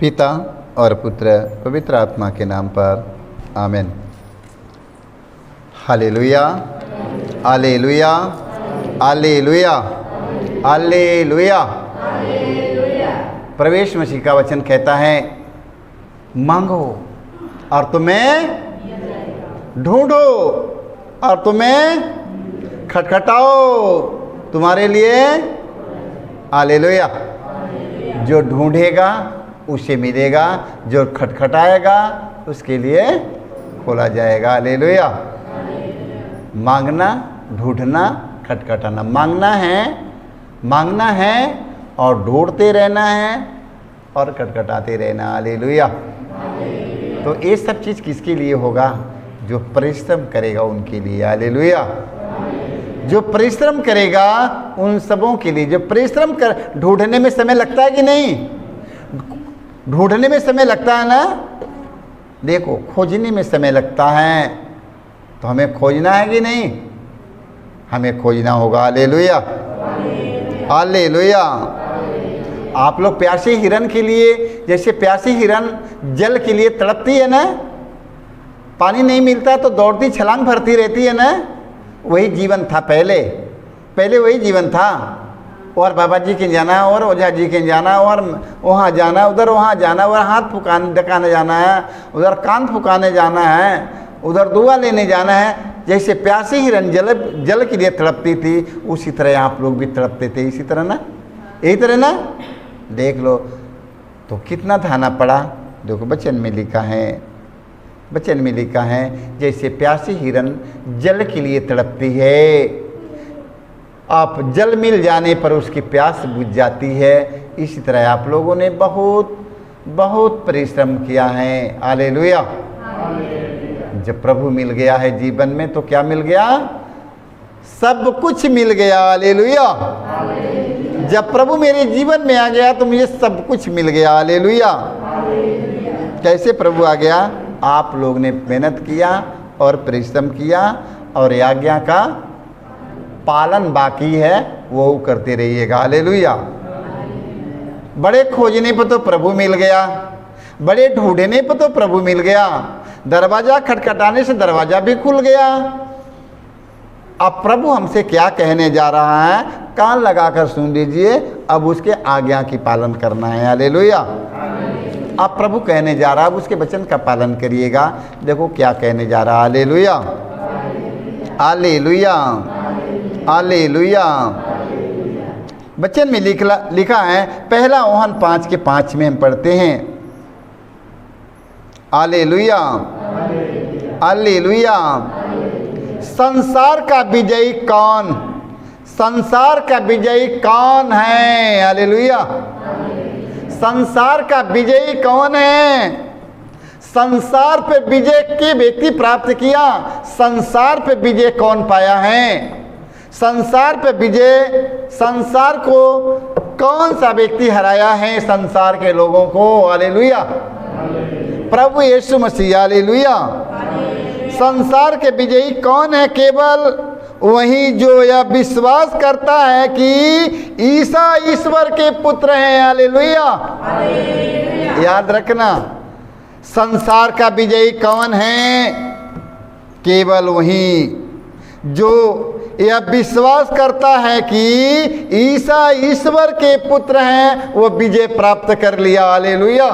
पिता और पुत्र पवित्र आत्मा के नाम पर आमीन। Hallelujah, hallelujah, hallelujah, hallelujah. प्रवेश मसीह का वचन कहता है, मांगो और तुम्हें ढूंढो और तुम्हें खटखटाओ, तुम्हारे लिए। हालेलुया। जो ढूंढेगा उसे मिलेगा, जो खटखटाएगा उसके लिए खोला जाएगा। हालेलुया। मांगना, ढूंढना, खटखटाना। मांगना है और ढूंढते रहना है और खटखटाते रहना। हालेलुया। तो ये सब चीज़ किसके लिए होगा? जो परिश्रम करेगा उनके लिए। हालेलुया। जो परिश्रम करेगा उन सबों के लिए। जो परिश्रम कर, ढूंढने में समय लगता है कि नहीं? ढूंढने में समय लगता है ना। देखो, खोजने में समय लगता है, तो हमें खोजना है कि नहीं? हमें खोजना होगा। Hallelujah, hallelujah. आप लोग प्यासे हिरन के लिए, जैसे प्यासी हिरन जल के लिए तड़पती है ना, पानी नहीं मिलता तो दौड़ती छलांग भरती रहती है ना, वही जीवन था पहले वही जीवन था। और बाबा जी के जाना और ओझा जी के जाना और वहाँ जाना, उधर वहाँ जाना, उधर हाथ डकाने जाना है, उधर कान फुकाने जाना है, उधर दुआ लेने जाना है। जैसे प्यासी हिरन जल के लिए तड़पती थी, उसी तरह आप लोग भी तड़पते थे। इसी तरह ना, यही तरह ना। देख लो तो कितना थाना पड़ा। देखो वचन में लिखा है, जैसे प्यासी हिरन जल के लिए तड़पती है, आप जल मिल जाने पर उसकी प्यास बुझ जाती है। इसी तरह आप लोगों ने बहुत बहुत परिश्रम किया है। हालेलुया। जब प्रभु मिल गया है जीवन में तो क्या मिल गया? सब कुछ मिल गया। हालेलुया। जब प्रभु मेरे जीवन में आ गया तो मुझे सब कुछ मिल गया। हालेलुया। कैसे प्रभु आ गया? आप लोग ने मेहनत किया और परिश्रम किया और आज्ञा का पालन बाकी है, वो करते रहिएगा। हालेलुया। बड़े खोजने पर तो प्रभु मिल गया, बड़े ढूंढने पर तो प्रभु मिल गया, दरवाजा खटखटाने से दरवाजा भी खुल गया। अब प्रभु हमसे क्या कहने जा रहा है, कान लगाकर सुन लीजिए। अब उसके आज्ञा की पालन करना है। हालेलुया। अब प्रभु कहने जा रहा है, उसके वचन का पालन करिएगा। देखो क्या कहने जा रहा है। Hallelujah, hallelujah, hallelujah. वचन में लिखा है, पहला यूहन्ना 5:5 में हम पढ़ते हैं। Hallelujah, hallelujah. संसार का विजयी कौन? संसार का विजयी कौन है? हालेलुया। संसार का विजयी कौन है? संसार पे विजय के व्यक्ति प्राप्त किया। संसार पे विजय कौन पाया है? संसार पे विजय, संसार को कौन सा व्यक्ति हराया है? संसार के लोगों को। हालेलुया। प्रभु यीशु मसीह। हालेलुया। संसार के विजयी कौन है? केवल वही जो यह विश्वास करता है कि ईसा ईश्वर के पुत्र हैं। हालेलुया। याद रखना, संसार का विजयी कौन है? केवल वही जो यह विश्वास करता है कि ईसा ईश्वर के पुत्र हैं, वो विजय प्राप्त कर लिया। हालेलुया।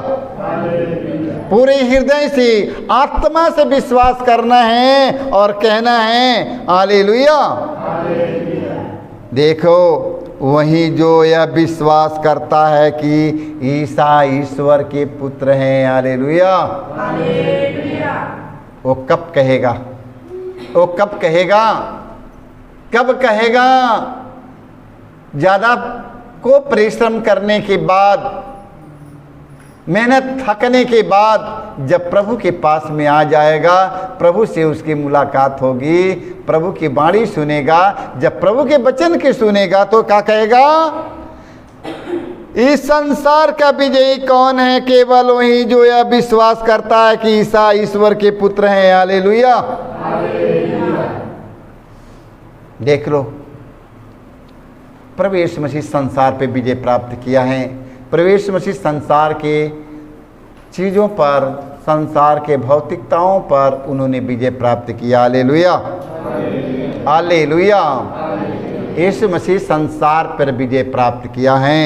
पूरे हृदय से, आत्मा से विश्वास करना है और कहना है हालेलुया। देखो, वही जो यह विश्वास करता है कि ईसा ईश्वर के पुत्र हैं। हालेलुया। वो कब कहेगा? वो कब कहेगा? कब कहेगा? ज़्यादा को परिश्रम करने के बाद, मेहनत थकने के बाद, जब प्रभु के पास में आ जाएगा, प्रभु से उसकी मुलाकात होगी, प्रभु की वाणी सुनेगा। जब प्रभु के वचन की सुनेगा तो क्या कहेगा? इस संसार का विजयी कौन है? केवल वही जो यह विश्वास करता है कि ईसा ईश्वर के पुत्र हैं। हालेलुया। देख लो, प्रभु यीशु मसीह संसार पे विजय प्राप्त किया है। प्रभु यीशु मसीह संसार के चीज़ों पर, संसार के भौतिकताओं पर उन्होंने विजय प्राप्त किया। Hallelujah, hallelujah. यीशु मसीह संसार पर विजय प्राप्त किया है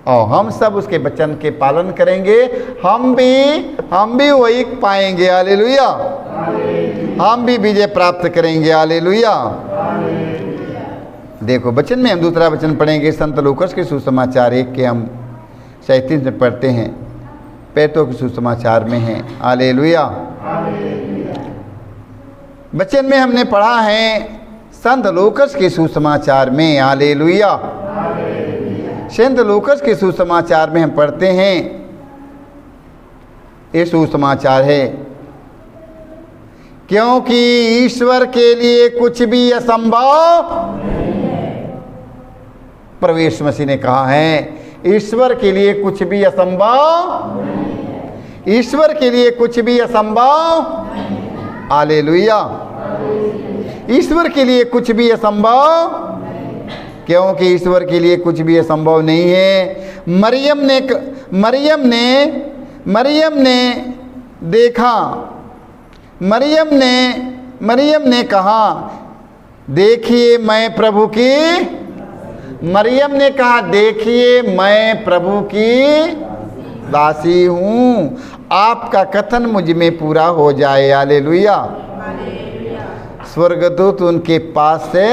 और हम सब उसके वचन के पालन करेंगे, हम भी वही पाएंगे। हालेलुया, हम भी विजय प्राप्त करेंगे। हालेलुया। देखो वचन में हम दूसरा वचन पढ़ेंगे, संत लूकास के सुसमाचार 1 के हम 37 में पढ़ते हैं, पैतों के सुसमाचार में है। हालेलुया। वचन में हमने पढ़ा है संत लूकास के सुसमाचार में। हालेलुया। संत लूकास के सुसमाचार में हम पढ़ते हैं, ये सुसमाचार है, क्योंकि ईश्वर के लिए कुछ भी असंभव। प्रभु यीशु मसीह ने कहा है ईश्वर के लिए कुछ भी असंभव, ईश्वर के लिए कुछ भी असंभव। हालेलुया। ईश्वर के लिए कुछ भी असंभव, क्योंकि ईश्वर के लिए कुछ भी असंभव नहीं है। मरियम ने देखा, मरियम ने कहा देखिए मैं प्रभु की, मरियम ने कहा देखिए मैं प्रभु की दासी हूँ, आपका कथन मुझ में पूरा हो जाए। हालेलुया। स्वर्गदूत उनके पास से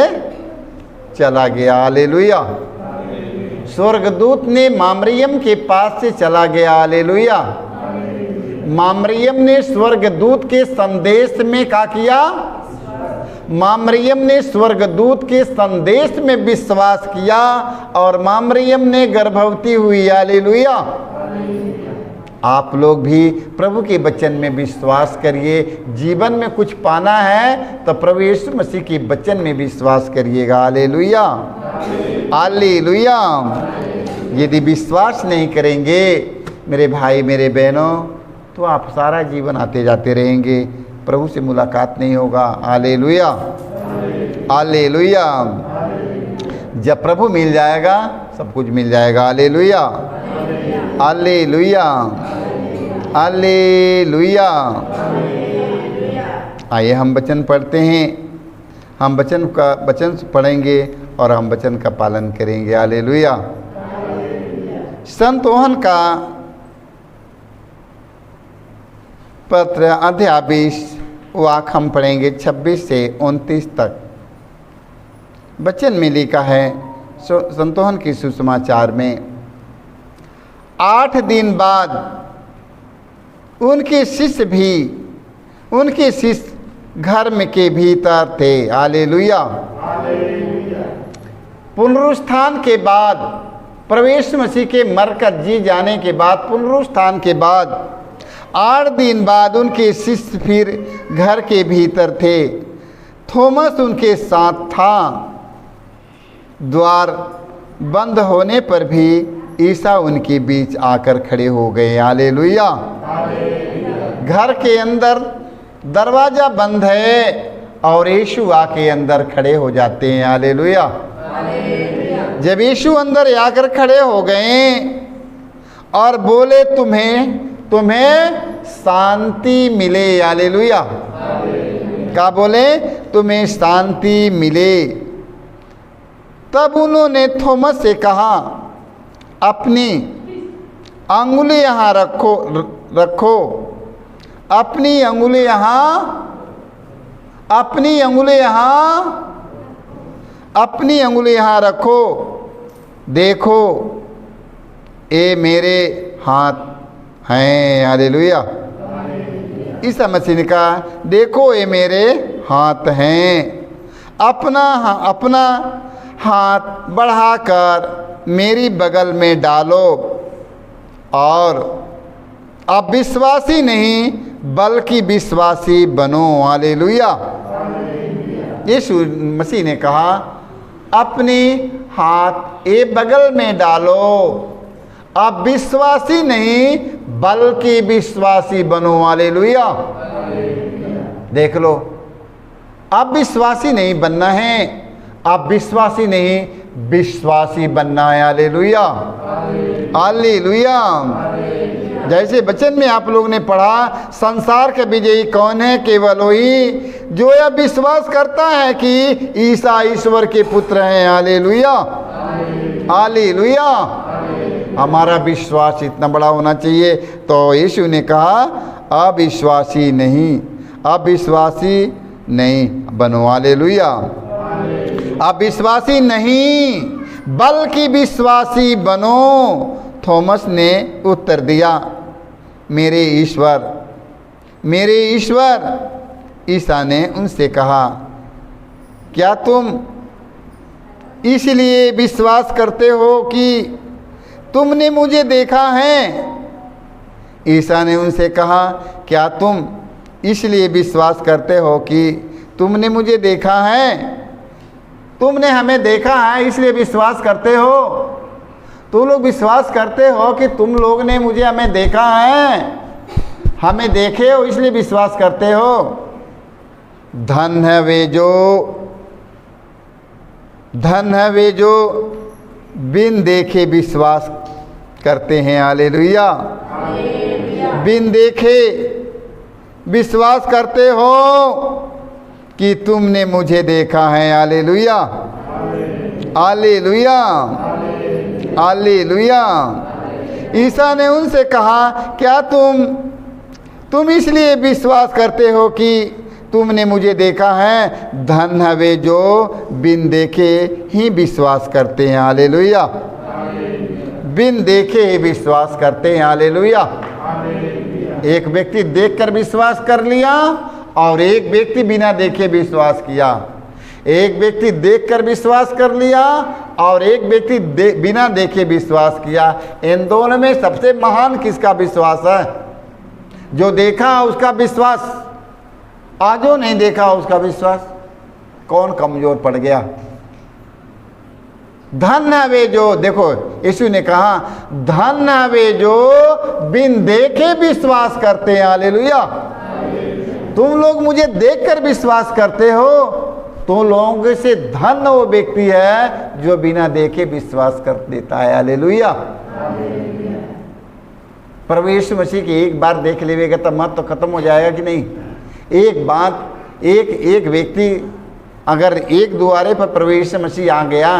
चला गया। हालेलुया। स्वर्गदूत ने मरियम के पास से चला गया। हालेलुया। मरियम ने स्वर्गदूत के संदेश में क्या किया? मरियम ने स्वर्गदूत के संदेश में विश्वास किया और मरियम ने गर्भवती हुई। हालेलुया। आप लोग भी प्रभु के वचन में विश्वास करिए। जीवन में कुछ पाना है तो प्रभु यीशु मसीह के वचन में विश्वास करिएगा। Hallelujah, hallelujah. यदि विश्वास नहीं करेंगे मेरे भाई मेरे बहनों, तो आप सारा जीवन आते जाते रहेंगे, प्रभु से मुलाकात नहीं होगा। Hallelujah, hallelujah. जब प्रभु मिल जाएगा सब कुछ मिल जाएगा। Hallelujah, hallelujah, hallelujah. आइए हम वचन पढ़ते हैं। हम वचन पढ़ेंगे और हम वचन का पालन करेंगे। हालेलुया। संत योहन का पत्र अध्याय 20 वाक्य हम पढ़ेंगे 26 से 29 तक। वचन में लिखा है संत योहन के सुसमाचार में, 8 दिन बाद उनके शिष्य घर में के भीतर थे। हालेलुया। पुनरुत्थान के बाद, प्रभु यीशु मसीह के मरकर जी जाने के बाद, पुनरुत्थान के बाद 8 दिन बाद उनके शिष्य फिर घर के भीतर थे। थोमस उनके साथ था। द्वार बंद होने पर भी ईसा उनके बीच आकर खड़े हो गए। हालेलुया। घर के अंदर दरवाज़ा बंद है और यीशु आके अंदर खड़े हो जाते हैं। हालेलुया। जब यीशु अंदर आकर खड़े हो गए और बोले तुम्हें शांति मिले। हालेलुया। क्या बोले? तुम्हें शांति मिले। तब उन्होंने थोमस से कहा अपनी अंगुली यहाँ रखो, अपनी अंगुली यहाँ रखो, देखो ये मेरे हाथ हैं। हालेलुया। ईसा मसीह ने कहा देखो ये मेरे हाथ हैं। अपना हाथ बढ़ाकर मेरी बगल में डालो और अब विश्वासी नहीं बल्कि विश्वासी बनो। हालेलुया। यीशु मसीह ने कहा अपने हाथ ये बगल में डालो, अब विश्वासी नहीं बल्कि विश्वासी बनो। हालेलुया। देख लो, अब विश्वासी नहीं बनना है, अब विश्वासी नहीं विश्वासी बनना है। Hallelujah, hallelujah. जैसे वचन में आप लोग ने पढ़ा, संसार का विजयी कौन है? केवल वही जो यह विश्वास करता है कि ईसा ईश्वर के पुत्र हैं। Hallelujah, hallelujah. हमारा विश्वास इतना बड़ा होना चाहिए। तो यीशु ने कहा अविश्वासी नहीं बनो। हालेलुया, अविश्वासी नहीं बल्कि विश्वासी बनो। थॉमस ने उत्तर दिया, मेरे ईश्वर। ईसा ने उनसे कहा, क्या तुम इसलिए विश्वास करते हो कि तुमने मुझे देखा है? ईसा ने उनसे कहा, क्या तुम इसलिए विश्वास करते हो कि तुमने मुझे देखा है? तुमने हमें देखा है इसलिए विश्वास करते हो? तुम लोग विश्वास करते हो कि तुम लोग ने हमें देखा है? हमें देखे हो इसलिए विश्वास करते हो? धन है वे जो बिन देखे विश्वास करते हैं। हालेलुया, बिन देखे विश्वास करते हो कि तुमने मुझे देखा है। Hallelujah, hallelujah, hallelujah. ईसा ने उनसे कहा, क्या तुम इसलिए विश्वास करते हो कि तुमने मुझे देखा है? धन है वे जो बिन देखे ही विश्वास करते हैं। हालेलुया, बिन देखे ही विश्वास करते हैं। हालेलुया। एक व्यक्ति देखकर विश्वास कर लिया और एक व्यक्ति बिना देखे विश्वास किया। एक व्यक्ति देखकर विश्वास कर लिया और एक व्यक्ति बिना देखे विश्वास किया। इन दोनों में सबसे महान किसका विश्वास है? जो देखा उसका विश्वास, आज जो नहीं देखा उसका विश्वास। कौन कमजोर पड़ गया? धन है वे जो, देखो यीशु ने कहा, धन है वे जो बिन देखे विश्वास करते हैं। हालेलुया। तुम लोग मुझे देखकर विश्वास करते हो, तुम लोगों से धन वो व्यक्ति है जो बिना देखे विश्वास कर देता है। हालेलुया। प्रभु यीशु मसीह की एक बार देख लेगा तो मत तो खत्म हो जाएगा कि नहीं? एक बात, एक व्यक्ति अगर एक द्वारे पर प्रभु यीशु मसीह आ गया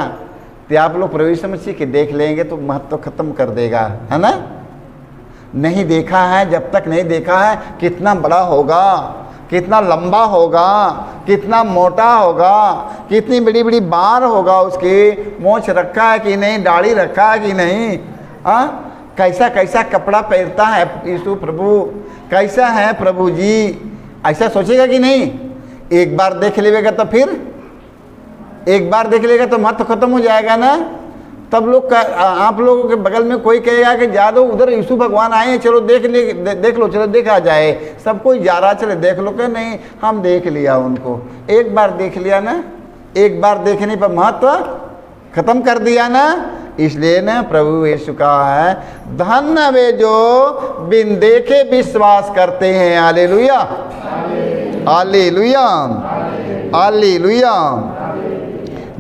तो आप लोग प्रभु यीशु मसीह के देख लेंगे तो महत्व खत्म कर देगा, है ना? नहीं देखा है, जब तक नहीं देखा है कितना बड़ा होगा, कितना लंबा होगा, कितना मोटा होगा, कितनी बड़ी बड़ी बार होगा, उसके मोछ रखा है कि नहीं, दाढ़ी रखा है कि नहीं, कैसा कैसा कपड़ा पहनता है यीशु प्रभु, कैसा है प्रभु जी, ऐसा सोचेगा कि नहीं? एक बार देख लेगा तो फिर एक बार देख लेगा तो महत्व खत्म हो जाएगा ना। तब लोग आप लोगों के बगल में कोई कहेगा कि जा दो उधर यीशु भगवान आए हैं, चलो देख लो, चलो देखा जाए। सब कोई जा रहा, चले देख लो। क्या नहीं, हम देख लिया उनको, एक बार देख लिया ना, एक बार देखने पर महत्व खत्म कर दिया ना। इसलिए ना प्रभु यीशु कहा है, धन वे जो बिन देखे विश्वास करते हैं। Hallelujah, hallelujah, hallelujah.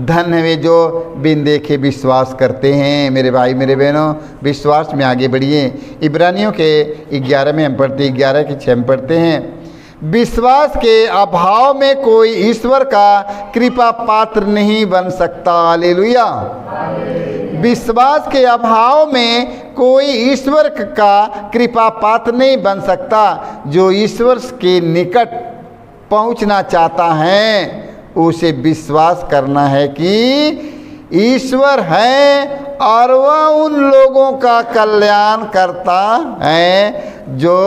धन वे जो बिन देखे विश्वास करते हैं। मेरे भाई मेरे बहनों, विश्वास में आगे बढ़िए। इब्रानियों के 11 में हम पढ़ते, 11 के 6 में पढ़ते हैं, विश्वास के अभाव में कोई ईश्वर का कृपा पात्र नहीं बन सकता। हालेलुया। विश्वास के अभाव में कोई ईश्वर का कृपा पात्र नहीं बन सकता। जो ईश्वर के निकट पहुंचना चाहता है उसे विश्वास करना है कि ईश्वर है और वह उन लोगों का कल्याण करता है जो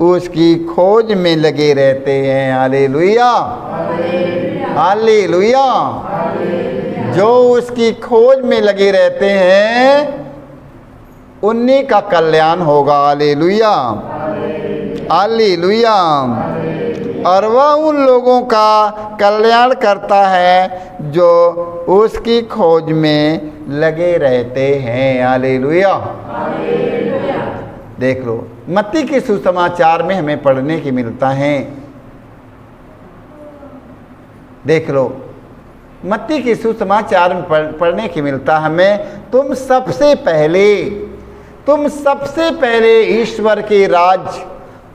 उसकी खोज में लगे रहते हैं। Hallelujah, hallelujah. जो उसकी खोज में लगे रहते हैं उन्हीं का कल्याण होगा। Hallelujah, hallelujah. और वह उन लोगों का कल्याण करता है जो उसकी खोज में लगे रहते हैं। हालेलुया। देख लो, मत्ती के सुसमाचार में हमें पढ़ने की मिलता है। देख लो, मत्ती के सुसमाचार में पढ़ने की मिलता हमें, तुम सबसे पहले तुम सबसे पहले ईश्वर के राज,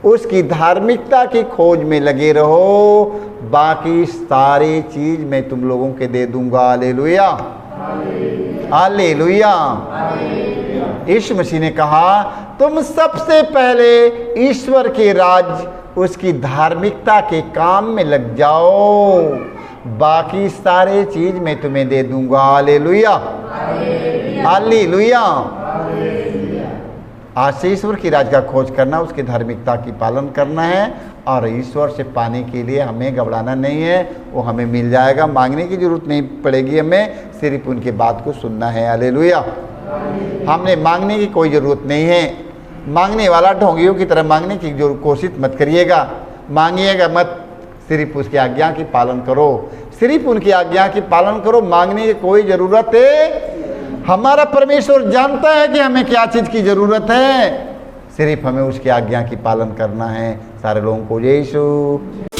उसकी धार्मिकता की खोज में लगे रहो, बाकी सारी चीज मैं तुम लोगों के दे दूंगा। Hallelujah, hallelujah. यीशु मसीह ने कहा तुम सबसे पहले ईश्वर के राज, उसकी धार्मिकता के काम में लग जाओ, बाकी सारे चीज मैं तुम्हें दे दूंगा। Hallelujah, hallelujah. आज से ईश्वर की राज का खोज करना, उसकी धार्मिकता की पालन करना है, और ईश्वर से पाने के लिए हमें घबराना नहीं है, वो हमें मिल जाएगा। मांगने की जरूरत नहीं पड़ेगी हमें, सिर्फ उनकी बात को सुनना है। हालेलुया। हमने मांगने की कोई ज़रूरत नहीं है। मांगने वाला ढोंगियों की तरह मांगने की जो कोशिश मत करिएगा, मांगिएगा मत, सिर्फ उसकी आज्ञा की पालन करो, सिर्फ उनकी आज्ञा की पालन करो। मांगने की कोई ज़रूरत है, हमारा परमेश्वर जानता है कि हमें क्या चीज़ की ज़रूरत है, सिर्फ हमें उसकी आज्ञा की पालन करना है। सारे लोगों को जय यीशु।